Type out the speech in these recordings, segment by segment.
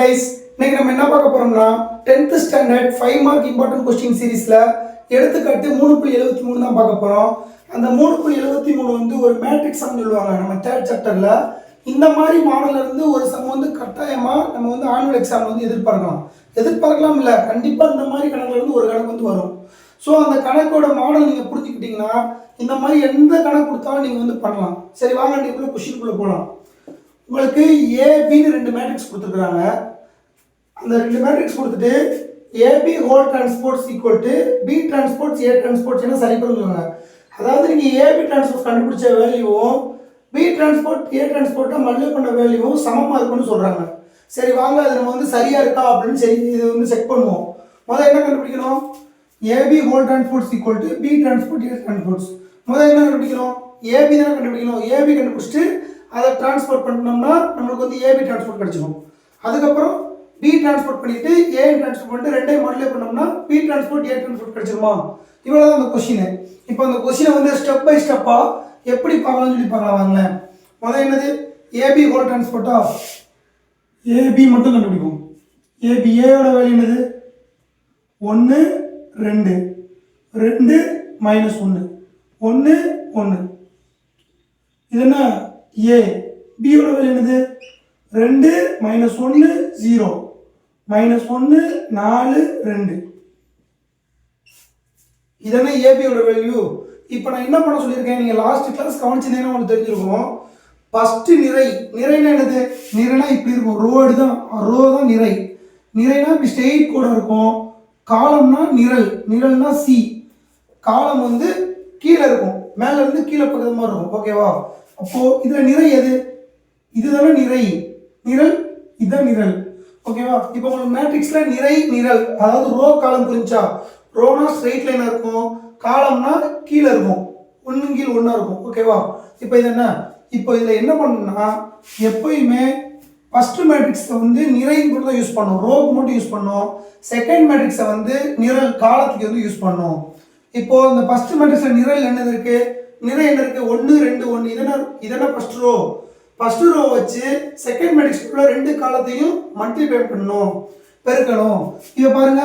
guys, இன்னைக்கு நம்ம என்ன பார்க்க போறோம்னா 10th standard 5 mark important question சீரிஸ்ல எடுத்துக்காட்டு 3.73 தான் பார்க்க போறோம். அந்த 3.73 வந்து ஒரு மேட்ரிக்ஸ் சம் சொல்லுவாங்க. நம்ம 3rd சாப்டர்ல இந்த மாதிரி மாடல்ல இருந்து ஒரு சம் வந்து கட்டாயமா நம்ம வந்து ஆனுவல் எக்ஸாம்ல வந்து எதிர்பார்க்கலாம் இல்ல கண்டிப்பா இந்த மாதிரி கணக்குல இருந்து ஒரு கணக்கு வந்து வரும். சோ அந்த கணக்கோட மாடல் நீங்க புரிஞ்சுக்கிட்டீங்கன்னா இந்த மாதிரி எந்த கணக்கு கொடுத்தாலும் நீங்க வந்து பண்ணலாம். சரி வாங்க டீப்ல क्वेश्चनக்குள்ள போலாம். உங்களுக்கு AB ன்னு ரெண்டு மேட்ரிக்ஸ் கொடுத்துருக்காங்க. அந்த ரெண்டு மேட்ரிக்ஸ் கொடுத்துட்டு AB whole transpose equal to B transpose A transpose என்ன சரி பண்ணுவாங்க. அதாவது நீங்க AB டிரான்ஸ்போஸ் கண்டுபிடிச்ச வேல்யூவும் B டிரான்ஸ்போஸ் A டிரான்ஸ்போஸை மல்டிப்ளை பண்ண வேல்யூவும் சமமா இருக்கும்னு சொல்றாங்க. சரி வாங்க அது நம்ம வந்து சரியா இருக்கா அப்படின்னு சரி இது வந்து செக் பண்ணுவோம். முதல்ல என்ன கண்டுபிடிக்கணும்? AB whole transpose equal to B transpose A transpose. முதல்ல என்ன கண்டுபிடிக்கணும்? AB தான் கண்டுபிடிக்கணும். AB கண்டுபிடிச்சிட்டு அதை டிரான்ஸ்போர்ட் பண்ணோம்னா நமக்கு வந்து AB டிரான்ஸ்போர்ட் கிடைச்சிடும். அதுக்கப்புறம் B டிரான்ஸ்போர்ட் பண்ணிட்டு A டிரான்ஸ்போர்ட் பண்ணிட்டு ரெண்டையும் மல்டிப்ளை பண்ணோம்னா B டிரான்ஸ்போர்ட் A டிரான்ஸ்போர்ட் கிடைச்சிருமா? இவ்வளவுதான் அந்த क्वेश्चन. இப்போ அந்த क्वेश्चन வந்து ஸ்டெப் பை ஸ்டெப்பா எப்படி பார்க்கலாம்னு சொல்லி பார்க்கலாம் வாங்க. முதல்ல என்னது AB ஹோல் டிரான்ஸ்போர்ட்டா AB மட்டும் கண்டுபிடிப்போம். AB A ஓட வேல்யூ என்னது 1 2 2 -1 1 1 இது என்ன A B ஓட வேல்யூ என்னது 2 -1 0 -1 4 2 இதெல்லாம் AB ஓட வேல்யூ. இப்போ நான் என்ன பண்ண சொல்லியிருக்கேன் நீங்க லாஸ்ட் கிளாஸ் கவனிச்சீங்கன்னா உங்களுக்கு தெரிஞ்சிருக்கும். ஃபர்ஸ்ட் நிறைனா என்னது? நிறைனா இப்படி இருக்கும். ரோடு தான் நிறை. நிறைனா இப்படி ஸ்ட்ரெயிட் கோடா இருக்கும். காலம்னா நிரல்னா C. காலம் வந்து கீழே இருக்கும். மேல இருந்து கீழே பக்கத்து மாதிரி இருக்கும். ஓகேவா? அப்போ இதுல நிறை எது? இதுதானே நிறை. நிரல் இதுதான் நிரல். ஓகேவா? இப்போ உங்களுக்கு மேட்ரிக்ஸ்ல நிரல் அதாவது ரோ காலம் புரிஞ்சா ரோனா ஸ்ட்ரெயிட் லைனா இருக்கும். காலம்னா கீழே இருக்கும். ஒன்னு கீழ் ஒண்ணா இருக்கும். ஓகேவா? இப்போ இது என்ன? இப்போ இதுல என்ன பண்ணணும்னா எப்பயுமே ஃபர்ஸ்ட் மேட்ரிக்ஸை வந்து நிறைக்கு மட்டும் தான் யூஸ் பண்ணணும். ரோக்கு மட்டும் யூஸ் பண்ணணும். செகண்ட் மேட்ரிக்ஸை வந்து நிரல் காலத்துக்கு வந்து யூஸ் பண்ணணும். இப்போ இந்த ஃபர்ஸ்ட் மேட்ரிக்ஸ்ல நிரல் என்னது இருக்கு? நிறை என்ன இருக்கு? 1 2 1 இதென்ன ஃபர்ஸ்ட் ரோ வச்சு செகண்ட் மேட்ரிக்ஸ்க்குள்ள ரெண்டு காலத்தையும் மல்டிப்ளை பண்ணணும், பெருக்கணும். இத பாருங்க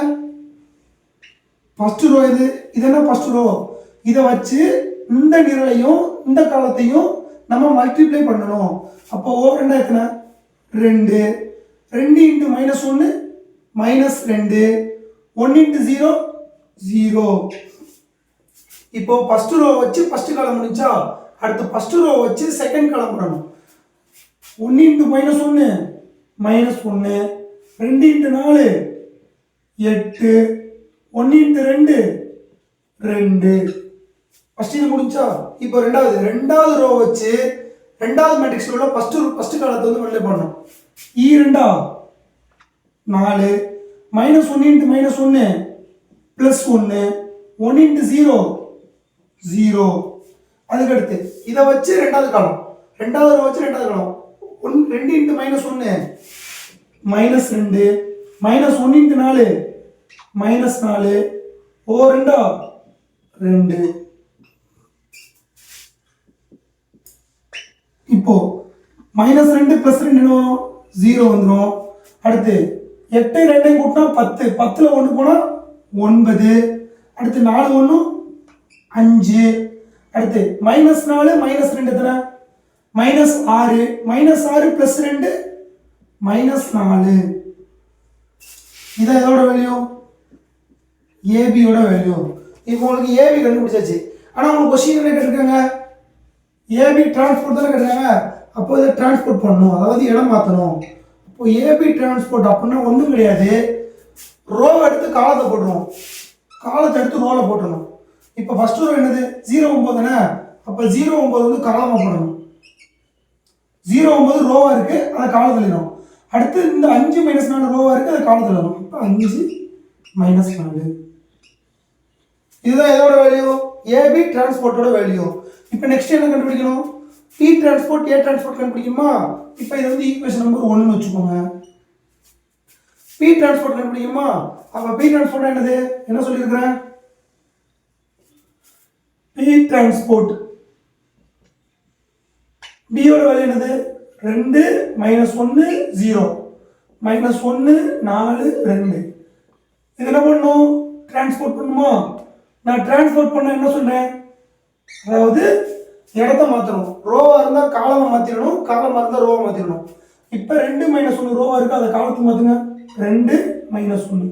ஃபர்ஸ்ட் ரோ இதென்ன ஃபர்ஸ்ட் ரோ. இத வச்சு இந்த நிரலையும் இந்த காலத்தையும் நம்ம மல்டிப்ளை பண்ணணும். அப்போ ஓ ரெண்டா எத்தனை? 2 2 × -1 -2 1 × 0 0. இப்போ ஃபர்ஸ்ட் ரோ வச்சு ஃபர்ஸ்ட் காலம் முடிஞ்சா அடுத்து ஃபர்ஸ்ட் ரோ வச்சு செகண்ட் காலம் போடணும். 1 × -1 -1 2 × 4 8 1 × 2 2. ஃபர்ஸ்ட் இது முடிஞ்சா இப்போ ரெண்டாவது ரோ வச்சு ரெண்டாவது மேட்ரிக்ஸ்ல உள்ள ஃபர்ஸ்ட் காலத்தை வந்து மல்டிப்ளை பண்ணனும். E 2 4 -1 × -1 +1 1 × 0 0. அதுக்கு அடுத்து இத வச்சு ரெண்டாவது ரோ வச்சு ரெண்டாவது காலம் 2 × -1 -2 -1 × 4 -4 ஓ 2 2. இப்போ -2 +2 என்ன வரும்? 0 வந்துரும். அடுத்து 8 2 கூட்டினா 10 10ல 1 போனா 9. அடுத்து 4 1 5. அடுத்து -4 -2 எத்தனை? -6 -6 +2 -4. இத எதோட வேல்யூ? AB ஓட வேல்யூ. இப்போ உங்களுக்கு AB கண்டுபிடிச்சாச்சு. ஆனா உங்களுக்கு क्वेश्चन என்ன கேட்டிருக்காங்க? AB டிரான்ஸ்போர்ட் தான கேட்டிருக்காங்க. அப்போ இத டிரான்ஸ்போர்ட் பண்ணனும். அதாவது இடம் மாத்தணும். அப்போ AB டிரான்ஸ்போர்ட் அப்படினா ஒண்ணும் கிடையாது. ரோ எடுத்து காலத்தை போடுறோம். காலத்தை எடுத்து ரோல போட்டுறணும். இப்போ ஃபர்ஸ்ட் ரோ என்னது? 0 9 தானே. அப்ப 0 9 வந்து காலமா போடணும். 0 9 ரோவா இருக்கு. அத காலத்துல எழுதணும். அடுத்து இந்த 5 -4 ரோவா இருக்கு. அத காலத்துல எழுதணும். அப்ப 5 -4. இதுதான் எதோட வேல்யூ? AB டிரான்ஸ்போர்ட்டோட வேல்யூ. இப்போ நெக்ஸ்ட் என்ன கண்டுபிடிக்கணும்? P டிரான்ஸ்போர்ட் A டிரான்ஸ்போர்ட் கண்டுபிடிக்குமா? இப்போ இது வந்து ஈக்குவேஷன் நம்பர் 1 ன்னு வெச்சுக்கோங்க. P டிரான்ஸ்போர்ட் கண்டுபிடிக்குமா? அப்ப P டிரான்ஸ்போர்ட் என்னது? என்ன சொல்லிருக்கேன்? P டிரான்ஸ்போர்ட் B ஓட வேல்யூ என்னது? 2 -1 0 -1 4 2. இது என்ன பண்ணும்? டிரான்ஸ்போர்ட் பண்ணுமா? நான் டிரான்ஸ்போர்ட் பண்ண என்ன சொன்னேன்? அதாவது இடத்த மாற்றணும். ரோவாக இருந்தால் காலமாக மாற்றிடணும், காலமாக இருந்தால் ரோவை மாற்றிடணும். இப்போ 2 -1 ரோவாக இருக்குது, அதை காலத்துக்கு மாற்றுங்க. 2 -1.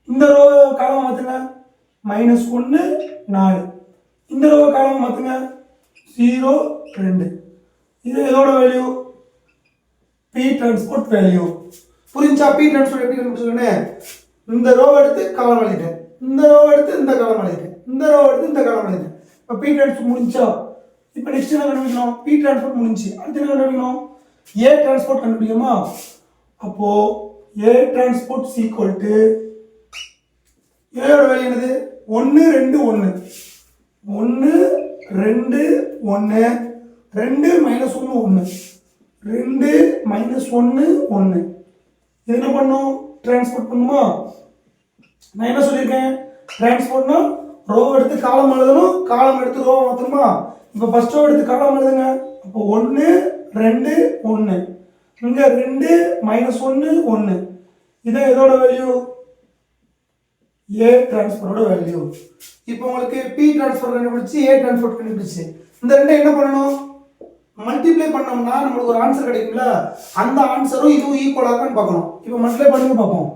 இந்த ரோவை காலமாக மாற்றுங்க. -1 4. இந்த ரோவை காலமாக மாற்றுங்க. 0 2. இது எதோட வேல்யூ? B transpose value. புரிஞ்சா? பி டிரான்ஸ்போர்ட் எப்படி கண்டுபிடிச்சுக்கோன்னு, இந்த ரோவை எடுத்து காலம் எழுதிட்டேன், இந்த ரோவை எடுத்து இந்த காலம் எழுதிட்டேன், இந்த ரோவை எடுத்து இந்த காலம் எழுதிட்டேன். இப்போ பி டிரான்ஸ்போர்ட் முடிஞ்சா? இப்போ நெக்ஸ்ட் என்ன கண்டுபிடிக்கணும்? பி டிரான்ஸ்போர்ட் முடிஞ்சு, அடுத்து என்ன கண்டுபிடிக்கணும்? ஏ டிரான்ஸ்போர்ட் கண்டுபிடிக்குமா? அப்போ ஏ டிரான்ஸ்போர்ட் ஈக்குவல் டு ஏயோட வேல்யூ என்னது? 1 2 1. 1 2 1. 2 -1 1. 2 -1 1. இது என்ன பண்ணும்? டிரான்ஸ்போர்ட் பண்ணுமா? நான் என்ன சொல்லியிருக்கேன்? டிரான்ஸ்போர்ட்னா ரோ எடுத்து காலம் எழுதணும், காலம் எடுத்து ரோ மாற்றணுமா? இப்போ ஃபர்ஸ்ட் ரோ எடுத்து காலம் எழுதுங்க. அப்போ 1 2 1. இங்கே 2 -1 1. இதான் எதோட வேல்யூ? ஏ டிரான்ஸ்போர்ட்டோட வேல்யூ. இப்போ உங்களுக்கு பி டிரான்ஸ்போர்ட் கண்டுபிடிச்சு, ஏ டிரான்ஸ்போர்ட் கண்டுபிடிச்சு, இந்த ரெண்டை என்ன பண்ணணும்? மல்டிப்ளை பண்ணோம்னா நம்மளுக்கு ஒரு ஆன்சர் கிடைக்கும்ல, அந்த ஆன்சரும் இதுவும் ஈக்குவலாக இருக்கான்னு பார்க்கணும். இப்போ மல்டிப்ளை பண்ணுங்க பார்ப்போம்.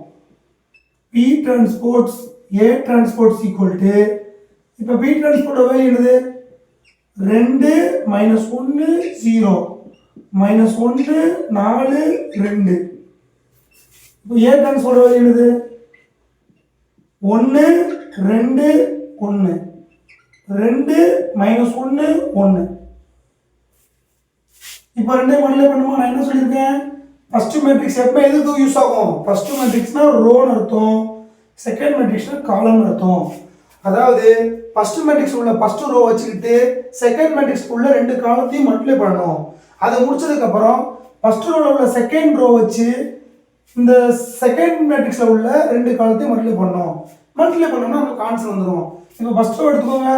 B transpose A transpose equal to, இப்போ பி டிரான்ஸ்போர்ட் வேல்யூ என்னது? 2 -1 0. -1 4 2. இப்போ ஏ டிரான்ஸ்போர்ட் வேல்யூ என்னது? 1 2 1. 2 -1 1. இப்போ ரெண்டே மல்டிப்ளை பண்ணுமா? நான் என்ன சொல்லியிருக்கேன்? ஃபர்ஸ்ட் மேட்ரிக்ஸ் எப்போ எதுக்கு யூஸ் ஆகும்? ஃபர்ஸ்ட் மேட்ரிக்ஸ்னா ரோன்னு அர்த்தம், செகண்ட் மேட்ரிக்ஸ்னா காலம்னு அர்த்தம். அதாவது ஃபர்ஸ்ட் மேட்ரிக்ஸ் உள்ள ஃபர்ஸ்ட் ரோ வச்சுக்கிட்டு செகண்ட் மேட்ரிக்ஸ் உள்ள ரெண்டு காலத்தையும் மல்டிப்ளை பண்ணணும். அதை முடிச்சதுக்கப்புறம் ஃபர்ஸ்ட் ரோவில் உள்ள செகண்ட் ரோ வச்சு இந்த செகண்ட் மேட்ரிக்ஸில் உள்ள ரெண்டு காலத்தையும் மல்டிப்ளை பண்ணணும். மல்டிப்ளை பண்ணோம்னா நமக்கு ஆன்சர் வந்துடும். இப்போ ஃபர்ஸ்ட் ரோ எடுத்துக்கோங்க.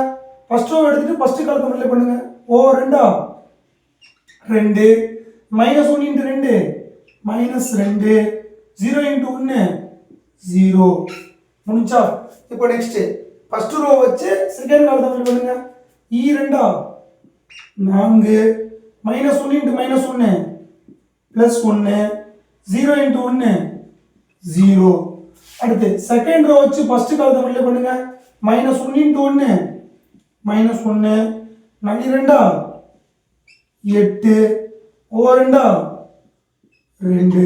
ஃபர்ஸ்ட் ரோ எடுத்துட்டு ஃபர்ஸ்ட் காலத்தை மல்டிப்ளை பண்ணுங்க. ஓ 2 2 -1 × 2 -2. 0 × 1 0. முடிஞ்சா? இப்போ நெக்ஸ்ட் ஃபர்ஸ்ட் ரோ வச்சு செகண்ட் காலத்தை மல்டிப்ளை பண்ணுங்க. E 2 4. -1 × -1 +1. 0 × 1 0. அடுத்து செகண்ட் ரோ வச்சு ஃபர்ஸ்ட் காலத்தை மல்டிப்ளை பண்ணுங்க. -1 × 1 -1. 4 8. ஓ 2 2.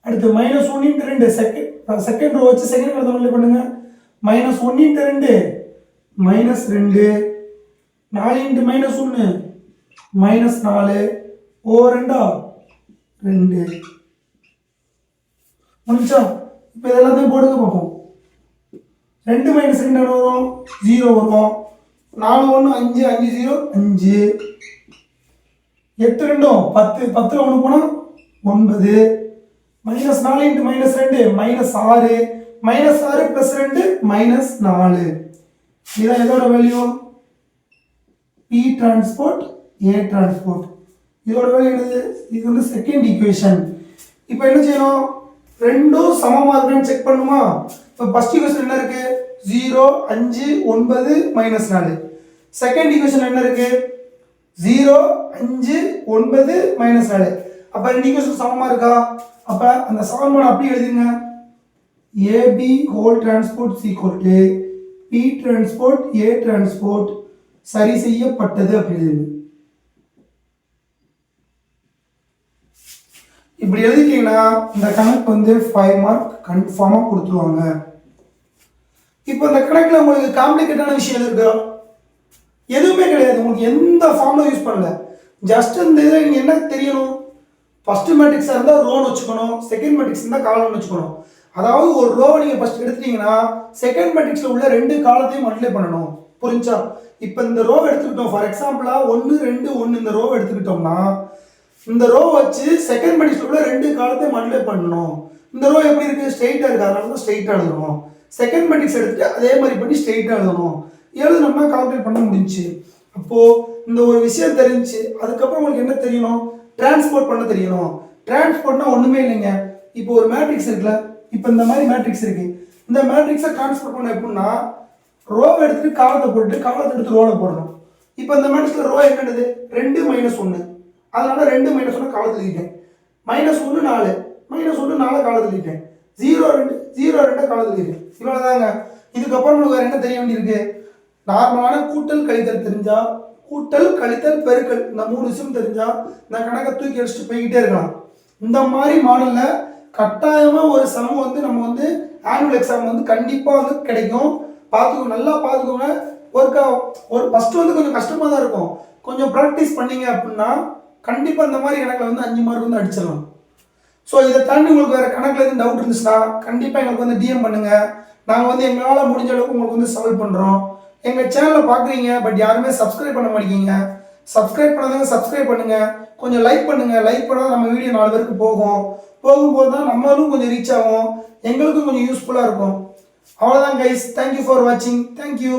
அடுத்து -1 × 2 செகண்ட் ரோ வச்சு செகண்ட் காலத்தை மல்டிப்ளை பண்ணுங்க. -1 × 2 -2. 4 × -1 -4. ஓ 2 2. முடிஞ்சா? இப்போ இதெல்லாத்தையும் போடுங்க பார்ப்போம். 2 - 2 வரும் 0 வரும். 4 1 5 5 0 5. 8 2 10 10ல் 1 போனால் 9. -4 × -2 -6. -6 + 2 -4. இதான் எதோட value? B transpose A transpose. இதோட வேல்யூ என்னது? இது வந்து செகண்ட் ஈக்குவேஷன். இப்போ என்ன செய்யணும்? ரெண்டும் சமமாக இருக்கான்னு செக் பண்ணுமா? இப்போ ஃபர்ஸ்ட் ஈக்குவேஷன் என்ன இருக்கு? 0 5 9 -4. செகண்ட் ஈக்குவேஷன் என்ன இருக்கு? 0 5 9 -4. அப்போ ரெண்டு ஈக்குவேஷன் சமமாக இருக்கா? அப்போ அந்த சமன்பாடு அப்படியே எழுதிங்க. AB whole transpose equal to B transpose A transpose சரி செய்யப்பட்டது அப்படின்னு. இப்படி எழுதிட்டீங்கன்னா இந்த கணக்கு வந்து 5 மார்க் கன்ஃபார்மாக கொடுத்துருவாங்க. இப்போ இந்த கணக்கில் உங்களுக்கு காம்ப்ளிகேட்டான விஷயம் இருக்கா? எதுவுமே கிடையாது. உங்களுக்கு எந்த ஃபார்முலா யூஸ் பண்ணல. ஜஸ்ட் இந்த இதில் நீங்கள் என்ன தெரியணும்? ஃபர்ஸ்ட் மேட்ரிக்ஸாக இருந்தால் ரோன்னு வச்சுக்கணும், செகண்ட் மேட்ரிக்ஸ் இருந்தால் காலம்னு வச்சுக்கணும். அதாவது ஒரு ரோவை நீங்கள் ஃபர்ஸ்ட் எடுத்துட்டீங்கன்னா செகண்ட் மேட்ரிக்ஸில் உள்ள ரெண்டு காலத்தையும் மல்டிப்ளை பண்ணணும். புரிஞ்சா? இப்போ இந்த ரோவை எடுத்துக்கிட்டோம். ஃபார் எக்ஸாம்பிளாக 1 2 1 இந்த ரோவை எடுத்துக்கிட்டோம்னா இந்த ரோ வச்சு செகண்ட் மேட்ரிக்ஸில் உள்ள ரெண்டு காலத்தையும் மல்டிப்ளை பண்ணணும். இந்த ரோ எப்படி இருக்குது? ஸ்ட்ரெயிட்டாக இருக்குது, அதனால தான் ஸ்ட்ரெயிட்டாக எழுதணும். செகண்ட் மேட்ரிக்ஸ் எடுத்துட்டு அதே மாதிரி பண்ணி ஸ்ட்ரெயிட்டாக எழுதணும். எழுதணும்னா கால்குலேட் பண்ண முடிஞ்சு. அப்போது இந்த ஒரு விஷயம் தெரிஞ்சு அதுக்கப்புறம் உங்களுக்கு என்ன தெரியணும்? டிரான்ஸ்போர்ட் பண்ண தெரியணும். டிரான்ஸ்போர்ட்னா ஒன்றுமே இல்லைங்க. இப்போ ஒரு மேட்ரிக்ஸ் இருக்குல்ல, இப்போ இந்த மாதிரி மேட்ரிக்ஸ் இருக்கு. இந்த மேட்ரிக்ஸை ட்ரான்ஸ்ஃபர் பண்ண எப்படின்னா ரோவை எடுத்துட்டு காலத்தை போட்டு காலத்தை எடுத்து ரோவில் போடணும். இப்போ இந்த மேட்ரிக்ஸில் ரோ என்னது 2 - 1, அதனால 2 - 1 காலத்தில் எழுதிட்டேன். -1 4, -1 4 காலத்தில் எழுதிட்டேன். 0 2 0 2 காலத்தில் எழுதிட்டேன். இவ்வளோதாங்க. இதுக்கப்புறம் உங்களுக்கு வேறு என்ன தெரிய வேண்டியிருக்கு? நார்மலான கூட்டல் கழித்தல் தெரிஞ்சா, கூட்டல் கழித்தல் பெருக்கல் இந்த 3 விஷயம் தெரிஞ்சா இந்த கணக்கை தூக்கி அடிச்சுட்டு போய்கிட்டே இருக்கலாம். இந்த மாதிரி மாடலில் கட்டாயமாக ஒரு சம் வந்து நம்ம வந்து ஆனுவல் எக்ஸாம் வந்து கண்டிப்பாக வந்து கிடைக்கும். பார்த்துக்கோங்க, நல்லா பார்த்துக்கோங்க. ஒரு ஃபஸ்ட்டு வந்து கொஞ்சம் கஷ்டமாக தான் இருக்கும். கொஞ்சம் ப்ராக்டிஸ் பண்ணீங்க அப்படின்னா கண்டிப்பாக இந்த மாதிரி கணக்கில் வந்து 5 மார்க் வந்து அடிச்சிடலாம். ஸோ இதை தாண்டி உங்களுக்கு வேறு கணக்கில் எதுவும் டவுட் இருந்துச்சுன்னா கண்டிப்பாக எங்களுக்கு வந்து டிஎம் பண்ணுங்கள். நாங்கள் வந்து எங்களால் முடிஞ்ச அளவுக்கு உங்களுக்கு வந்து சால்வ் பண்ணுறோம். எங்கள் சேனலை பார்க்குறீங்க, பட் யாருமே சப்ஸ்கிரைப் பண்ண மாட்டேங்கிங்க. சப்ஸ்கிரைப் பண்ணாதவங்க சப்ஸ்கிரைப் பண்ணுங்கள். கொஞ்சம் லைக் பண்ணுங்கள். லைக் பண்ணால் நம்ம வீடியோ 4 பேருக்கு போகும்போது தான் நம்மளும் கொஞ்சம் ரீச் ஆகும், எங்களுக்கும் கொஞ்சம் யூஸ்ஃபுல்லாக இருக்கும். அவ்வளோதான் கைஸ். தேங்க்யூ ஃபார் வாட்சிங். தேங்க்யூ.